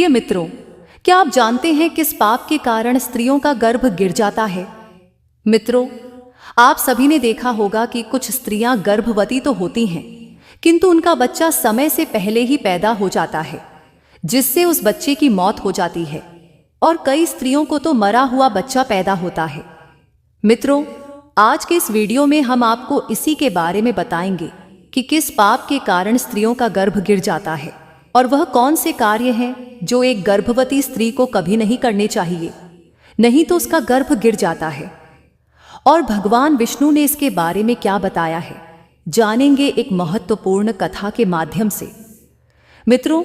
प्रिय मित्रों, क्या आप जानते हैं किस पाप के कारण स्त्रियों का गर्भ गिर जाता है? मित्रों, आप सभी ने देखा होगा कि कुछ स्त्रियां गर्भवती तो होती हैं, किंतु उनका बच्चा समय से पहले ही पैदा हो जाता है, जिससे उस बच्चे की मौत हो जाती है। और कई स्त्रियों को तो मरा हुआ बच्चा पैदा होता है। मित्रों, आज के इस वीडियो में हम आपको इसी के बारे में बताएंगे कि किस पाप के कारण स्त्रियों का गर्भ गिर जाता है और वह कौन से कार्य हैं जो एक गर्भवती स्त्री को कभी नहीं करने चाहिए, नहीं तो उसका गर्भ गिर जाता है। और भगवान विष्णु ने इसके बारे में क्या बताया है, जानेंगे एक महत्वपूर्ण कथा के माध्यम से। मित्रों,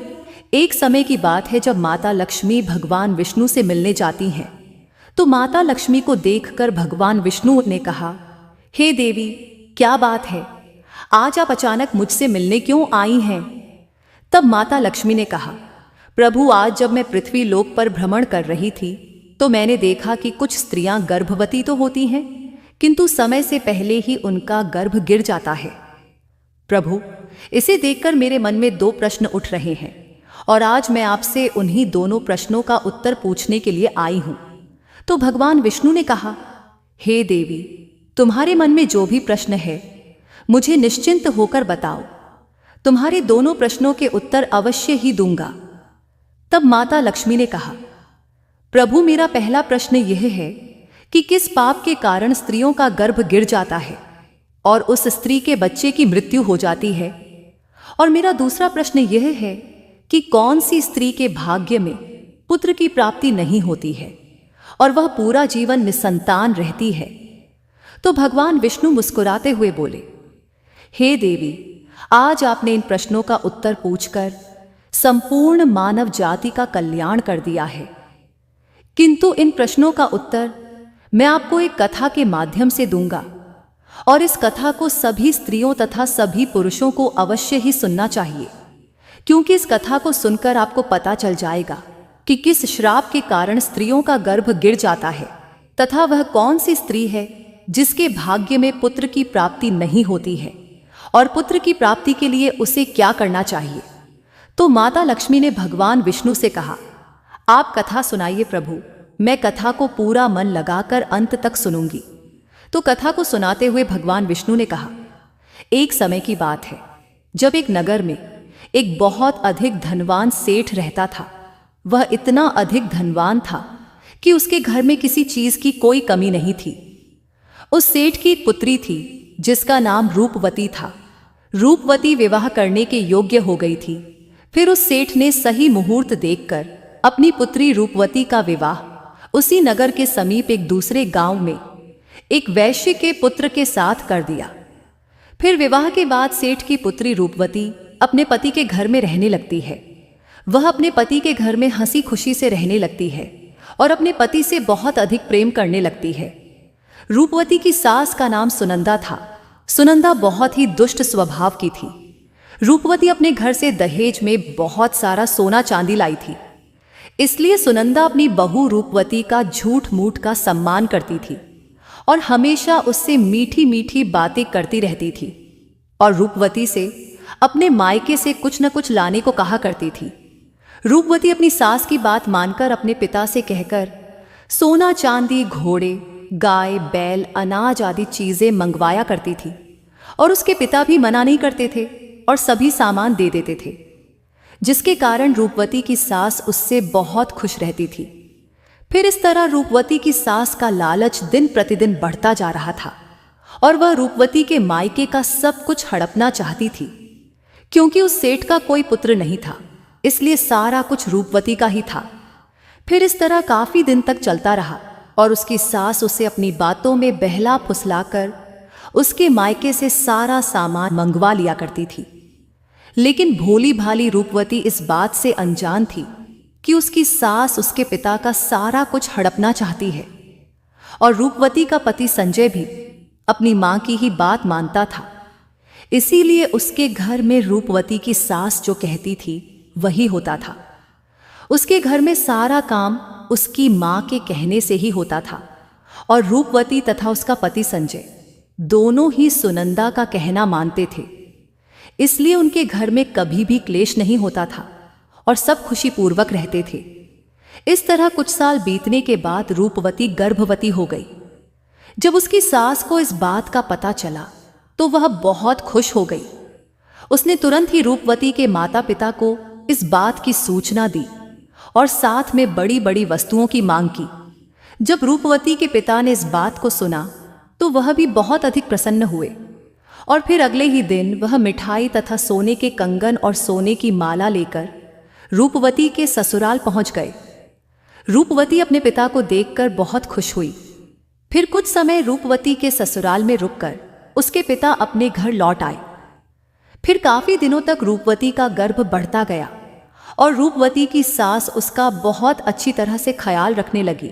एक समय की बात है जब माता लक्ष्मी भगवान विष्णु से मिलने जाती हैं, तो माता लक्ष्मी को देखकर भगवान विष्णु ने कहा, हे देवी, क्या बात है, आज आप अचानक मुझसे मिलने क्यों आई हैं? तब माता लक्ष्मी ने कहा, प्रभु, आज जब मैं पृथ्वी लोक पर भ्रमण कर रही थी तो मैंने देखा कि कुछ स्त्रियां गर्भवती तो होती हैं, किंतु समय से पहले ही उनका गर्भ गिर जाता है। प्रभु, इसे देखकर मेरे मन में दो प्रश्न उठ रहे हैं और आज मैं आपसे उन्हीं दोनों प्रश्नों का उत्तर पूछने के लिए आई हूं। तो भगवान विष्णु ने कहा, हे देवी, तुम्हारे मन में जो भी प्रश्न है मुझे निश्चिंत होकर बताओ, तुम्हारे दोनों प्रश्नों के उत्तर अवश्य ही दूंगा। तब माता लक्ष्मी ने कहा, प्रभु, मेरा पहला प्रश्न यह है कि किस पाप के कारण स्त्रियों का गर्भ गिर जाता है और उस स्त्री के बच्चे की मृत्यु हो जाती है। और मेरा दूसरा प्रश्न यह है कि कौन सी स्त्री के भाग्य में पुत्र की प्राप्ति नहीं होती है और वह पूरा जीवन निसंतान रहती है। तो भगवान विष्णु मुस्कुराते हुए बोले, हे देवी, आज आपने इन प्रश्नों का उत्तर पूछकर संपूर्ण मानव जाति का कल्याण कर दिया है, किंतु इन प्रश्नों का उत्तर मैं आपको एक कथा के माध्यम से दूंगा और इस कथा को सभी स्त्रियों तथा सभी पुरुषों को अवश्य ही सुनना चाहिए, क्योंकि इस कथा को सुनकर आपको पता चल जाएगा कि किस श्राप के कारण स्त्रियों का गर्भ गिर जाता है तथा वह कौन सी स्त्री है जिसके भाग्य में पुत्र की प्राप्ति नहीं होती है और पुत्र की प्राप्ति के लिए उसे क्या करना चाहिए। तो माता लक्ष्मी ने भगवान विष्णु से कहा, आप कथा सुनाइए प्रभु, मैं कथा को पूरा मन लगाकर अंत तक सुनूंगी। तो कथा को सुनाते हुए भगवान विष्णु ने कहा, एक समय की बात है जब एक नगर में एक बहुत अधिक धनवान सेठ रहता था। वह इतना अधिक धनवान था कि उसके घर में किसी चीज की कोई कमी नहीं थी। उस सेठ की एक पुत्री थी जिसका नाम रूपवती था। रूपवती विवाह करने के योग्य हो गई थी। फिर उस सेठ ने सही मुहूर्त देखकर अपनी पुत्री रूपवती का विवाह उसी नगर के समीप एक दूसरे गांव में एक वैश्य के पुत्र के साथ कर दिया। फिर विवाह के बाद सेठ की पुत्री रूपवती अपने पति के घर में रहने लगती है। वह अपने पति के घर में हंसी खुशी से रहने लगती है और अपने पति से बहुत अधिक प्रेम करने लगती है। रूपवती की सास का नाम सुनंदा था। सुनंदा बहुत ही दुष्ट स्वभाव की थी। रूपवती अपने घर से दहेज में बहुत सारा सोना चांदी लाई थी, इसलिए सुनंदा अपनी बहू रूपवती का झूठ मूठ का सम्मान करती थी और हमेशा उससे मीठी मीठी बातें करती रहती थी और रूपवती से अपने मायके से कुछ न कुछ लाने को कहा करती थी। रूपवती अपनी सास की बात मानकर अपने पिता से कहकर सोना चांदी, घोड़े, गाय, बैल, अनाज आदि चीजें मंगवाया करती थी और उसके पिता भी मना नहीं करते थे और सभी सामान दे देते थे, जिसके कारण रूपवती की सास उससे बहुत खुश रहती थी। फिर इस तरह रूपवती की सास का लालच दिन प्रतिदिन बढ़ता जा रहा था और वह रूपवती के मायके का सब कुछ हड़पना चाहती थी। क्योंकि उस सेठ का कोई पुत्र नहीं था, इसलिए सारा कुछ रूपवती का ही था। फिर इस तरह काफी दिन तक चलता रहा और उसकी सास उसे अपनी बातों में बहला फुसलाकर उसके मायके से सारा सामान मंगवा लिया करती थी। लेकिन भोली भाली रूपवती इस बात से अनजान थी कि उसकी सास उसके पिता का सारा कुछ हड़पना चाहती है। और रूपवती का पति संजय भी अपनी मां की ही बात मानता था, इसीलिए उसके घर में रूपवती की सास जो कहती थी वही होता था। उसके घर में सारा काम उसकी मां के कहने से ही होता था और रूपवती तथा उसका पति संजय दोनों ही सुनंदा का कहना मानते थे, इसलिए उनके घर में कभी भी क्लेश नहीं होता था और सब खुशीपूर्वक रहते थे। इस तरह कुछ साल बीतने के बाद रूपवती गर्भवती हो गई। जब उसकी सास को इस बात का पता चला तो वह बहुत खुश हो गई। उसने तुरंत ही रूपवती के माता पिता को इस बात की सूचना दी और साथ में बड़ी बड़ी वस्तुओं की मांग की। जब रूपवती के पिता ने इस बात को सुना तो वह भी बहुत अधिक प्रसन्न हुए और फिर अगले ही दिन वह मिठाई तथा सोने के कंगन और सोने की माला लेकर रूपवती के ससुराल पहुंच गए। रूपवती अपने पिता को देखकर बहुत खुश हुई। फिर कुछ समय रूपवती के ससुराल में रुककर उसके पिता अपने घर लौट आए। फिर काफी दिनों तक रूपवती का गर्भ बढ़ता गया और रूपवती की सास उसका बहुत अच्छी तरह से ख्याल रखने लगी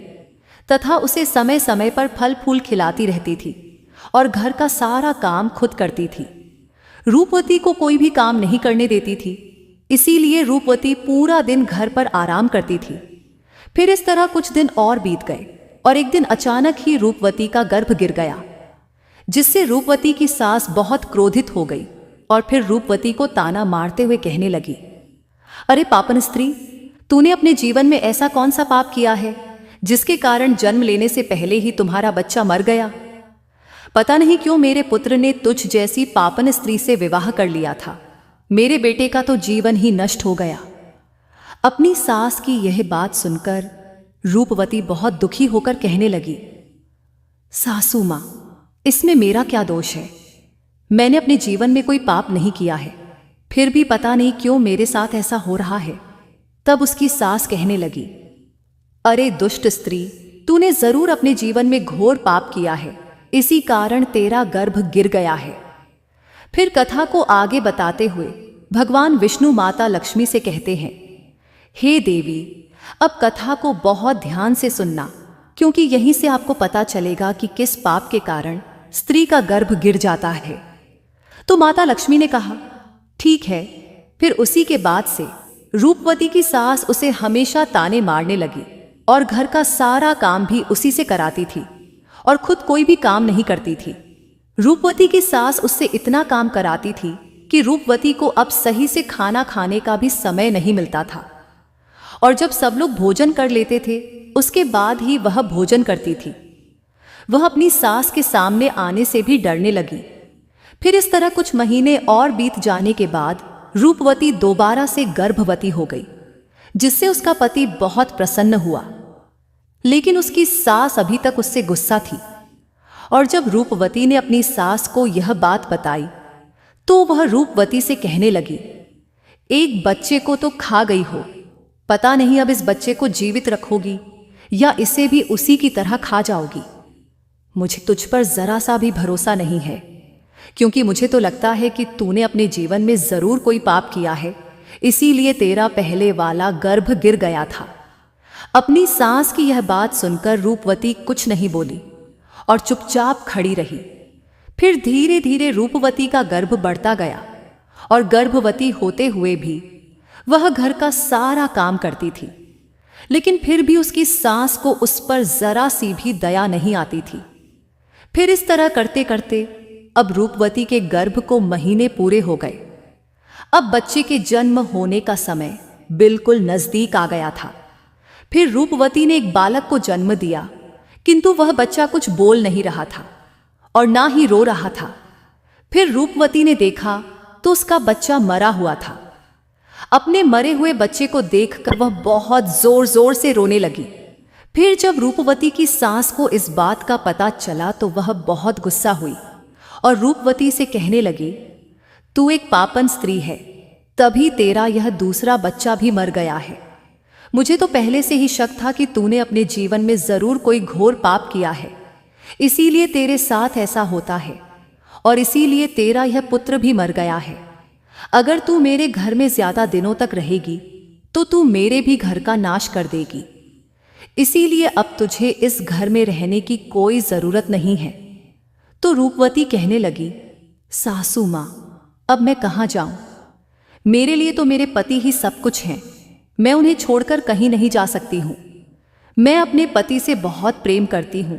तथा उसे समय समय पर फल फूल खिलाती रहती थी और घर का सारा काम खुद करती थी। रूपवती को कोई भी काम नहीं करने देती थी, इसीलिए रूपवती पूरा दिन घर पर आराम करती थी। फिर इस तरह कुछ दिन और बीत गए और एक दिन अचानक ही रूपवती का गर्भ गिर गया, जिससे रूपवती की सास बहुत क्रोधित हो गई और फिर रूपवती को ताना मारते हुए कहने लगी, अरे पापन स्त्री, तूने अपने जीवन में ऐसा कौन सा पाप किया है जिसके कारण जन्म लेने से पहले ही तुम्हारा बच्चा मर गया? पता नहीं क्यों मेरे पुत्र ने तुझ जैसी पापन स्त्री से विवाह कर लिया था। मेरे बेटे का तो जीवन ही नष्ट हो गया। अपनी सास की यह बात सुनकर रूपवती बहुत दुखी होकर कहने लगी, सासू मां, इसमें मेरा क्या दोष है? मैंने अपने जीवन में कोई पाप नहीं किया है, फिर भी पता नहीं क्यों मेरे साथ ऐसा हो रहा है। तब उसकी सास कहने लगी, अरे दुष्ट स्त्री, तूने जरूर अपने जीवन में घोर पाप किया है, इसी कारण तेरा गर्भ गिर गया है। फिर कथा को आगे बताते हुए भगवान विष्णु माता लक्ष्मी से कहते हैं, हे देवी, अब कथा को बहुत ध्यान से सुनना, क्योंकि यहीं से आपको पता चलेगा कि किस पाप के कारण स्त्री का गर्भ गिर जाता है। तो माता लक्ष्मी ने कहा, ठीक है। फिर उसी के बाद से रूपवती की सास उसे हमेशा ताने मारने लगी और घर का सारा काम भी उसी से कराती थी और खुद कोई भी काम नहीं करती थी। रूपवती की सास उससे इतना काम कराती थी कि रूपवती को अब सही से खाना खाने का भी समय नहीं मिलता था और जब सब लोग भोजन कर लेते थे उसके बाद ही वह भोजन करती थी। वह अपनी सास के सामने आने से भी डरने लगी। फिर इस तरह कुछ महीने और बीत जाने के बाद रूपवती दोबारा से गर्भवती हो गई, जिससे उसका पति बहुत प्रसन्न हुआ। लेकिन उसकी सास अभी तक उससे गुस्सा थी और जब रूपवती ने अपनी सास को यह बात बताई तो वह रूपवती से कहने लगी, एक बच्चे को तो खा गई हो, पता नहीं अब इस बच्चे को जीवित रखोगी या इसे भी उसी की तरह खा जाओगी। मुझे तुझ पर जरा सा भी भरोसा नहीं है, क्योंकि मुझे तो लगता है कि तूने अपने जीवन में जरूर कोई पाप किया है, इसीलिए तेरा पहले वाला गर्भ गिर गया था। अपनी सास की यह बात सुनकर रूपवती कुछ नहीं बोली और चुपचाप खड़ी रही। फिर धीरे धीरे रूपवती का गर्भ बढ़ता गया और गर्भवती होते हुए भी वह घर का सारा काम करती थी, लेकिन फिर भी उसकी सास को उस पर जरा सी भी दया नहीं आती थी। फिर इस तरह करते करते अब रूपवती के गर्भ को महीने पूरे हो गए। अब बच्चे के जन्म होने का समय बिल्कुल नजदीक आ गया था। फिर रूपवती ने एक बालक को जन्म दिया, किंतु वह बच्चा कुछ बोल नहीं रहा था और ना ही रो रहा था। फिर रूपवती ने देखा तो उसका बच्चा मरा हुआ था। अपने मरे हुए बच्चे को देखकर वह बहुत जोर जोर से रोने लगी। फिर जब रूपवती की सास को इस बात का पता चला तो वह बहुत गुस्सा हुई और रूपवती से कहने लगी, तू एक पापन स्त्री है, तभी तेरा यह दूसरा बच्चा भी मर गया है। मुझे तो पहले से ही शक था कि तूने अपने जीवन में जरूर कोई घोर पाप किया है, इसीलिए तेरे साथ ऐसा होता है और इसीलिए तेरा यह पुत्र भी मर गया है। अगर तू मेरे घर में ज्यादा दिनों तक रहेगी तो तू मेरे भी घर का नाश कर देगी, इसीलिए अब तुझे इस घर में रहने की कोई जरूरत नहीं है। तो रूपवती कहने लगी, सासू मां, अब मैं कहाँ जाऊं? मेरे लिए तो मेरे पति ही सब कुछ हैं, मैं उन्हें छोड़कर कहीं नहीं जा सकती हूं। मैं अपने पति से बहुत प्रेम करती हूं,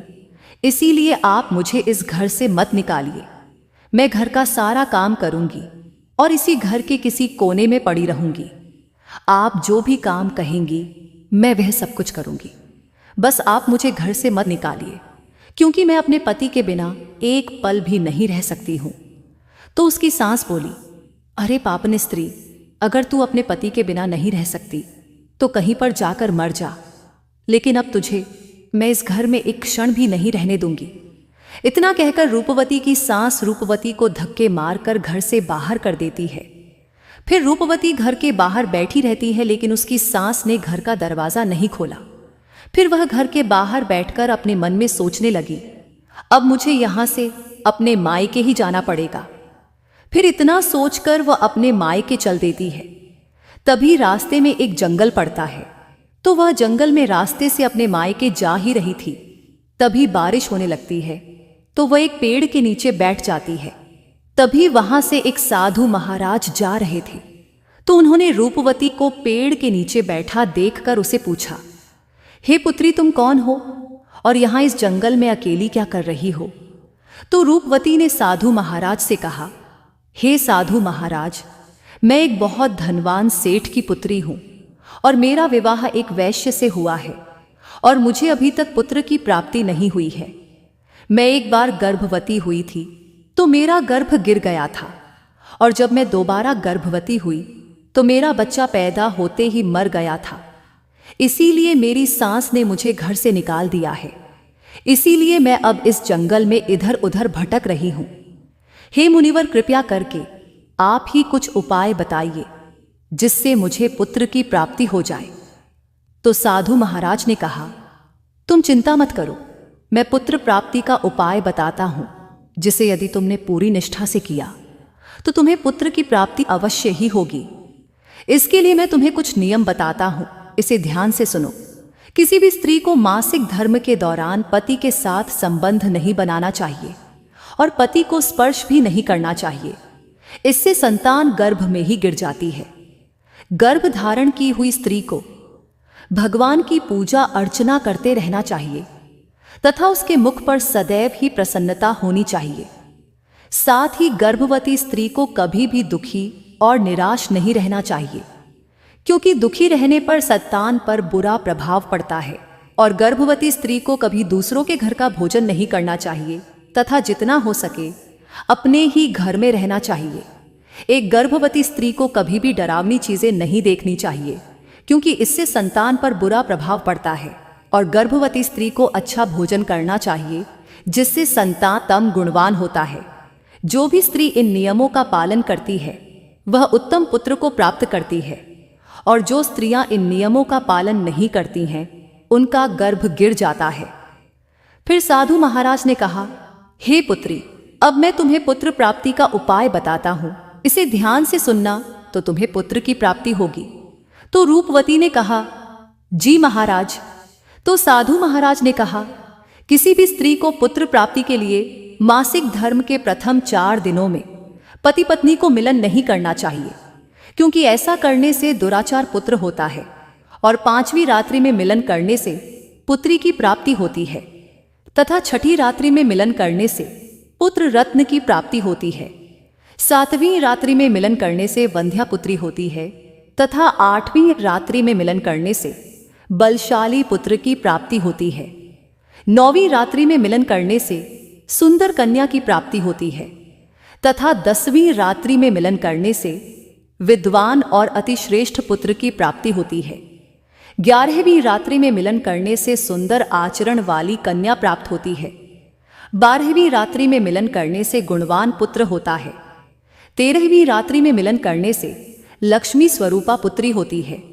इसीलिए आप मुझे इस घर से मत निकालिए। मैं घर का सारा काम करूंगी और इसी घर के किसी कोने में पड़ी रहूंगी। आप जो भी काम कहेंगी मैं वह सब कुछ करूंगी, बस आप मुझे घर से मत निकालिए, क्योंकि मैं अपने पति के बिना एक पल भी नहीं रह सकती हूं। तो उसकी सास बोली, अरे पापन स्त्री, अगर तू अपने पति के बिना नहीं रह सकती तो कहीं पर जाकर मर जा, लेकिन अब तुझे मैं इस घर में एक क्षण भी नहीं रहने दूंगी। इतना कहकर रूपवती की सास रूपवती को धक्के मारकर घर से बाहर कर देती है। फिर रूपवती घर के बाहर बैठी रहती है, लेकिन उसकी सास ने घर का दरवाजा नहीं खोला। फिर वह घर के बाहर बैठकर अपने मन में सोचने लगी, अब मुझे यहां से अपने मायके ही जाना पड़ेगा। फिर इतना सोचकर वह अपने मायके चल देती है। तभी रास्ते में एक जंगल पड़ता है, तो वह जंगल में रास्ते से अपने मायके जा ही रही थी। तभी बारिश होने लगती है, तो वह एक पेड़ के नीचे बैठ जाती है। तभी वहां से एक साधु महाराज जा रहे थे, तो उन्होंने रूपवती को पेड़ के नीचे बैठा देखकर उसे पूछा, हे पुत्री, तुम कौन हो और यहां इस जंगल में अकेली क्या कर रही हो? तो रूपवती ने साधु महाराज से कहा, हे साधु महाराज, मैं एक बहुत धनवान सेठ की पुत्री हूं और मेरा विवाह एक वैश्य से हुआ है और मुझे अभी तक पुत्र की प्राप्ति नहीं हुई है। मैं एक बार गर्भवती हुई थी तो मेरा गर्भ गिर गया था, और जब मैं दोबारा गर्भवती हुई तो मेरा बच्चा पैदा होते ही मर गया था। इसीलिए मेरी सास ने मुझे घर से निकाल दिया है। इसीलिए मैं अब इस जंगल में इधर उधर भटक रही हूं। हे मुनिवर, कृपया करके आप ही कुछ उपाय बताइए जिससे मुझे पुत्र की प्राप्ति हो जाए। तो साधु महाराज ने कहा, तुम चिंता मत करो, मैं पुत्र प्राप्ति का उपाय बताता हूं, जिसे यदि तुमने पूरी निष्ठा से किया तो तुम्हें पुत्र की प्राप्ति अवश्य ही होगी। इसके लिए मैं तुम्हें कुछ नियम बताता हूं, इसे ध्यान से सुनो। किसी भी स्त्री को मासिक धर्म के दौरान पति के साथ संबंध नहीं बनाना चाहिए और पति को स्पर्श भी नहीं करना चाहिए। इससे संतान गर्भ में ही गिर जाती है। गर्भ धारण की हुई स्त्री को भगवान की पूजा अर्चना करते रहना चाहिए तथा उसके मुख पर सदैव ही प्रसन्नता होनी चाहिए। साथ ही गर्भवती स्त्री को कभी भी दुखी और निराश नहीं रहना चाहिए, क्योंकि दुखी रहने पर संतान पर बुरा प्रभाव पड़ता है। और गर्भवती स्त्री को कभी दूसरों के घर का भोजन नहीं करना चाहिए तथा जितना हो सके अपने ही घर में रहना चाहिए। एक गर्भवती स्त्री को कभी भी डरावनी चीजें नहीं देखनी चाहिए, क्योंकि इससे संतान पर बुरा प्रभाव पड़ता है। और गर्भवती स्त्री को अच्छा भोजन करना चाहिए, जिससे संतान उत्तम गुणवान होता है। जो भी स्त्री इन नियमों का पालन करती है वह उत्तम पुत्र को प्राप्त करती है, और जो स्त्रियां इन नियमों का पालन नहीं करती हैं उनका गर्भ गिर जाता है। फिर साधु महाराज ने कहा, हे पुत्री, अब मैं तुम्हें पुत्र प्राप्ति का उपाय बताता हूं, इसे ध्यान से सुनना तो तुम्हें पुत्र की प्राप्ति होगी। तो रूपवती ने कहा, जी महाराज। तो साधु महाराज ने कहा, किसी भी स्त्री को पुत्र प्राप्ति के लिए मासिक धर्म के प्रथम 4 दिनों में पति पत्नी को मिलन नहीं करना चाहिए, क्योंकि ऐसा करने से दुराचार पुत्र होता है, और 5वीं रात्रि में मिलन करने से पुत्री की प्राप्ति होती है, तथा 6ठी रात्रि में मिलन करने से पुत्र रत्न की प्राप्ति होती है। 7वीं रात्रि में मिलन करने से वंध्या पुत्री होती है, तथा 8वीं रात्रि में मिलन करने से बलशाली पुत्र की प्राप्ति होती है। 9वीं रात्रि में मिलन करने से सुंदर कन्या की प्राप्ति होती है, तथा 10वीं रात्रि में मिलन करने से विद्वान और अतिश्रेष्ठ पुत्र की प्राप्ति होती है। 11वीं रात्रि में मिलन करने से सुंदर आचरण वाली कन्या प्राप्त होती है। 12वीं रात्रि में मिलन करने से गुणवान पुत्र होता है। 13वीं रात्रि में मिलन करने से लक्ष्मी स्वरूपा पुत्री होती है,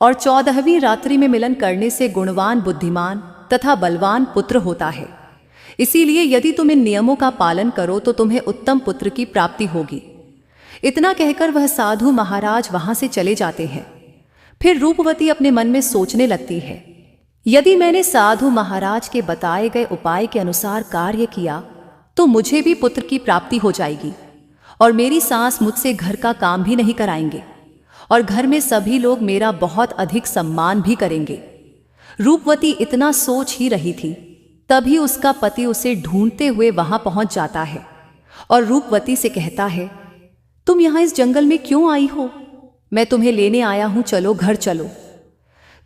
और 14वीं रात्रि में मिलन करने से गुणवान, बुद्धिमान तथा बलवान पुत्र होता है। इसीलिए यदि तुम इन नियमों का पालन करो तो तुम्हें उत्तम पुत्र की प्राप्ति होगी। इतना कहकर वह साधु महाराज वहां से चले जाते हैं। फिर रूपवती अपने मन में सोचने लगती है, यदि मैंने साधु महाराज के बताए गए उपाय के अनुसार कार्य किया तो मुझे भी पुत्र की प्राप्ति हो जाएगी, और मेरी सास मुझसे घर का काम भी नहीं कराएंगे, और घर में सभी लोग मेरा बहुत अधिक सम्मान भी करेंगे। रूपवती इतना सोच ही रही थी, तभी उसका पति उसे ढूंढते हुए वहां पहुंच जाता है और रूपवती से कहता है, तुम यहां इस जंगल में क्यों आई हो? मैं तुम्हें लेने आया हूं, चलो घर चलो।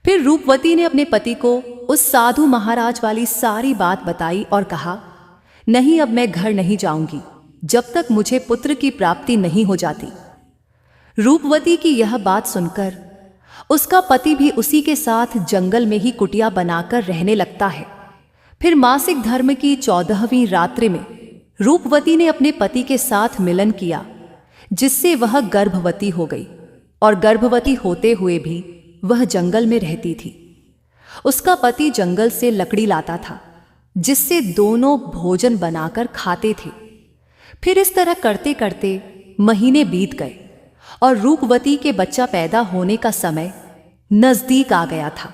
फिर रूपवती ने अपने पति को उस साधु महाराज वाली सारी बात बताई और कहा, नहीं, अब मैं घर नहीं जाऊंगी जब तक मुझे पुत्र की प्राप्ति नहीं हो जाती। रूपवती की यह बात सुनकर उसका पति भी उसी के साथ जंगल में ही कुटिया बनाकर रहने लगता है। फिर मासिक धर्म की 14वीं रात्रि में रूपवती ने अपने पति के साथ मिलन किया, जिससे वह गर्भवती हो गई और गर्भवती होते हुए भी वह जंगल में रहती थी। उसका पति जंगल से लकड़ी लाता था, जिससे दोनों भोजन बनाकर खाते थे। फिर इस तरह करते करते महीने बीत गए और रूपवती के बच्चा पैदा होने का समय नजदीक आ गया था।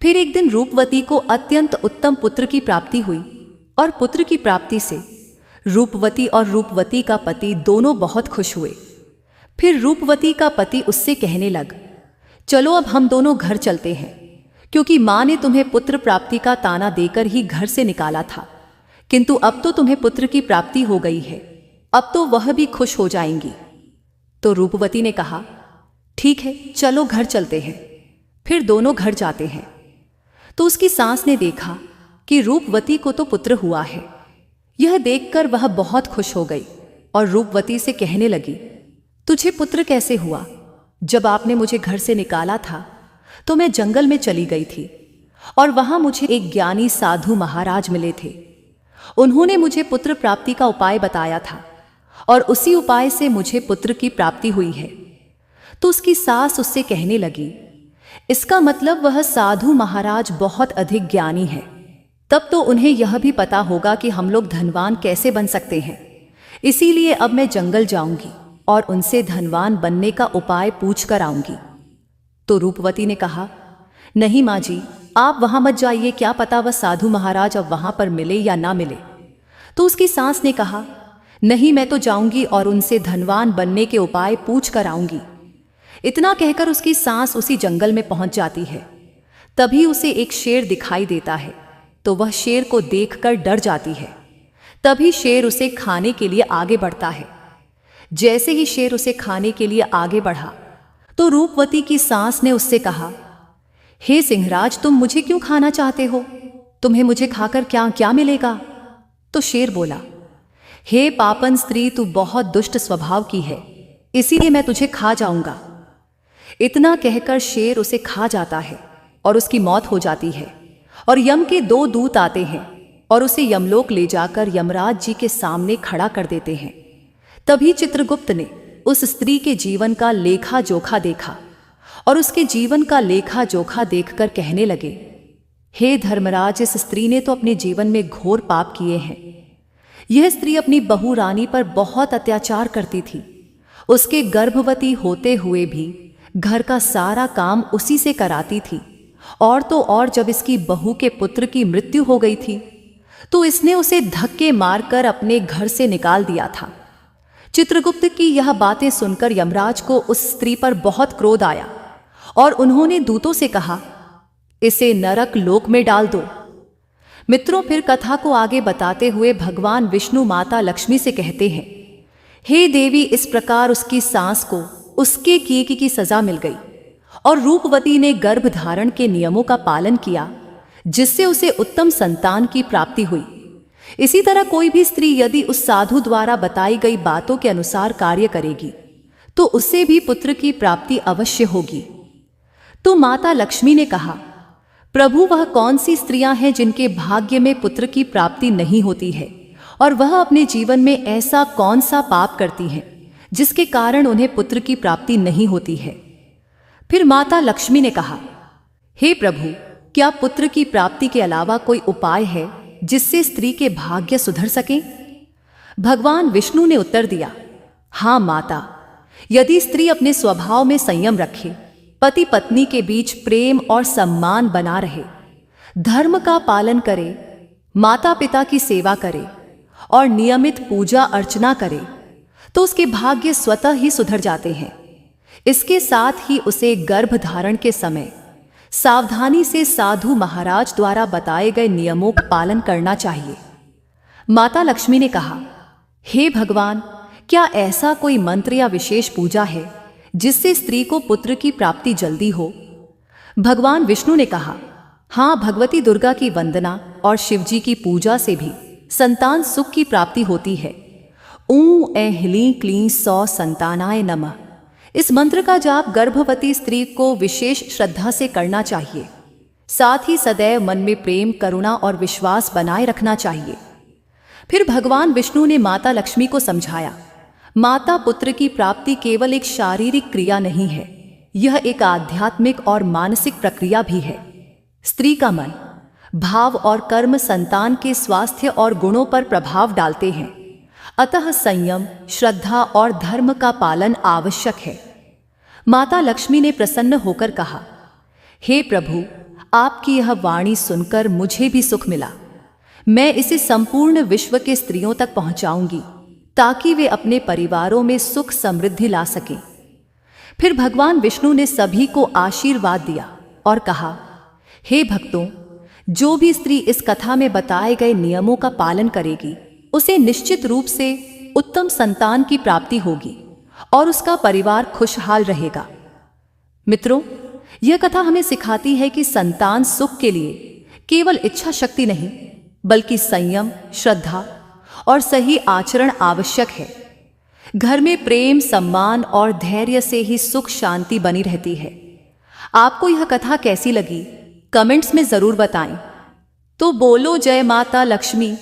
फिर एक दिन रूपवती को अत्यंत उत्तम पुत्र की प्राप्ति हुई और पुत्र की प्राप्ति से रूपवती और रूपवती का पति दोनों बहुत खुश हुए। फिर रूपवती का पति उससे कहने लग, चलो अब हम दोनों घर चलते हैं, क्योंकि माँ ने तुम्हें पुत्र प्राप्ति का ताना देकर ही घर से निकाला था, किंतु अब तो तुम्हें पुत्र की प्राप्ति हो गई है, अब तो वह भी खुश हो जाएंगी। तो रूपवती ने कहा, ठीक है, चलो घर चलते हैं। फिर दोनों घर जाते हैं तो उसकी सास ने देखा कि रूपवती को तो पुत्र हुआ है। यह देखकर वह बहुत खुश हो गई और रूपवती से कहने लगी, तुझे पुत्र कैसे हुआ? जब आपने मुझे घर से निकाला था तो मैं जंगल में चली गई थी और वहां मुझे एक ज्ञानी साधु महाराज मिले थे। उन्होंने मुझे पुत्र प्राप्ति का उपाय बताया था और उसी उपाय से मुझे पुत्र की प्राप्ति हुई है। तो उसकी सास उससे कहने लगी, इसका मतलब वह साधु महाराज बहुत अधिक ज्ञानी है, तब तो उन्हें यह भी पता होगा कि हम लोग धनवान कैसे बन सकते हैं। इसीलिए अब मैं जंगल जाऊंगी और उनसे धनवान बनने का उपाय पूछ कर आऊंगी। तो रूपवती ने कहा, नहीं माँ जी, आप वहां मत जाइए, क्या पता वह साधु महाराज अब वहां पर मिले या ना मिले। तो उसकी सास ने कहा, नहीं, मैं तो जाऊंगी और उनसे धनवान बनने के उपाय पूछ कर आऊंगी। इतना कहकर उसकी सास उसी जंगल में पहुंच जाती है। तभी उसे एक शेर दिखाई देता है, तो वह शेर को देखकर डर जाती है। तभी शेर उसे खाने के लिए आगे बढ़ता है। जैसे ही शेर उसे खाने के लिए आगे बढ़ा तो रूपवती की सास ने उससे कहा, हे सिंहराज, तुम मुझे क्यों खाना चाहते हो? तुम्हें मुझे खाकर क्या क्या मिलेगा? तो शेर बोला, हे पापन स्त्री, तू बहुत दुष्ट स्वभाव की है, इसीलिए मैं तुझे खा जाऊंगा। इतना कहकर शेर उसे खा जाता है और उसकी मौत हो जाती है। और यम के 2 दूत आते हैं और उसे यमलोक ले जाकर यमराज जी के सामने खड़ा कर देते हैं। तभी चित्रगुप्त ने उस स्त्री के जीवन का लेखा जोखा देखा और उसके जीवन का लेखा जोखा देखकर कहने लगे, हे धर्मराज, इस स्त्री ने तो अपने जीवन में घोर पाप किए हैं। यह स्त्री अपनी बहू रानी पर बहुत अत्याचार करती थी। उसके गर्भवती होते हुए भी घर का सारा काम उसी से कराती थी, और तो और जब इसकी बहू के पुत्र की मृत्यु हो गई थी तो इसने उसे धक्के मारकर अपने घर से निकाल दिया था। चित्रगुप्त की यह बातें सुनकर यमराज को उस स्त्री पर बहुत क्रोध आया और उन्होंने दूतों से कहा, इसे नरक लोक में डाल दो। मित्रों, फिर कथा को आगे बताते हुए भगवान विष्णु माता लक्ष्मी से कहते हैं, हे देवी, इस प्रकार उसकी सास को उसके किए की सजा मिल गई और रूपवती ने गर्भ धारण के नियमों का पालन किया, जिससे उसे उत्तम संतान की प्राप्ति हुई। इसी तरह कोई भी स्त्री यदि उस साधु द्वारा बताई गई बातों के अनुसार कार्य करेगी तो उससे भी पुत्र की प्राप्ति अवश्य होगी। तो माता लक्ष्मी ने कहा, प्रभु, वह कौन सी स्त्रियां हैं जिनके भाग्य में पुत्र की प्राप्ति नहीं होती है, और वह अपने जीवन में ऐसा कौन सा पाप करती हैं जिसके कारण उन्हें पुत्र की प्राप्ति नहीं होती है। फिर माता लक्ष्मी ने कहा, हे प्रभु, क्या पुत्र की प्राप्ति के अलावा कोई उपाय है जिससे स्त्री के भाग्य सुधर सके? भगवान विष्णु ने उत्तर दिया, हाँ माता, यदि स्त्री अपने स्वभाव में संयम रखे, पति पत्नी के बीच प्रेम और सम्मान बना रहे, धर्म का पालन करे, माता पिता की सेवा करे और नियमित पूजा अर्चना करे, तो उसके भाग्य स्वतः ही सुधर जाते हैं। इसके साथ ही उसे गर्भ धारण के समय सावधानी से साधु महाराज द्वारा बताए गए नियमों का पालन करना चाहिए। माता लक्ष्मी ने कहा, हे भगवान, क्या ऐसा कोई मंत्र या विशेष पूजा है जिससे स्त्री को पुत्र की प्राप्ति जल्दी हो। भगवान विष्णु ने कहा, हाँ, भगवती दुर्गा की वंदना और शिवजी की पूजा से भी संतान सुख की प्राप्ति होती है। ॐ ऐं ह्लीं क्लीं सौ संतानाय नमः। इस मंत्र का जाप गर्भवती स्त्री को विशेष श्रद्धा से करना चाहिए। साथ ही सदैव मन में प्रेम, करुणा और विश्वास बनाए रखना चाहिए। फिर भगवान विष्णु ने माता लक्ष्मी को समझाया, माता पुत्र की प्राप्ति केवल एक शारीरिक क्रिया नहीं है, यह एक आध्यात्मिक और मानसिक प्रक्रिया भी है। स्त्री का मन, भाव और कर्म संतान के स्वास्थ्य और गुणों पर प्रभाव डालते हैं। अतः संयम, श्रद्धा और धर्म का पालन आवश्यक है। माता लक्ष्मी ने प्रसन्न होकर कहा, हे प्रभु, आपकी यह वाणी सुनकर मुझे भी सुख मिला। मैं इसे संपूर्ण विश्व के स्त्रियों तक पहुंचाऊंगी ताकि वे अपने परिवारों में सुख समृद्धि ला सकें। फिर भगवान विष्णु ने सभी को आशीर्वाद दिया और कहा, हे भक्तों, जो भी स्त्री इस कथा में बताए गए नियमों का पालन करेगी उसे निश्चित रूप से उत्तम संतान की प्राप्ति होगी और उसका परिवार खुशहाल रहेगा। मित्रों, यह कथा हमें सिखाती है कि संतान सुख के लिए केवल इच्छा शक्ति नहीं, बल्कि संयम, श्रद्धा और सही आचरण आवश्यक है। घर में प्रेम, सम्मान और धैर्य से ही सुख शांति बनी रहती है। आपको यह कथा कैसी लगी, कमेंट्स में जरूर बताएं। तो बोलो जय माता लक्ष्मी।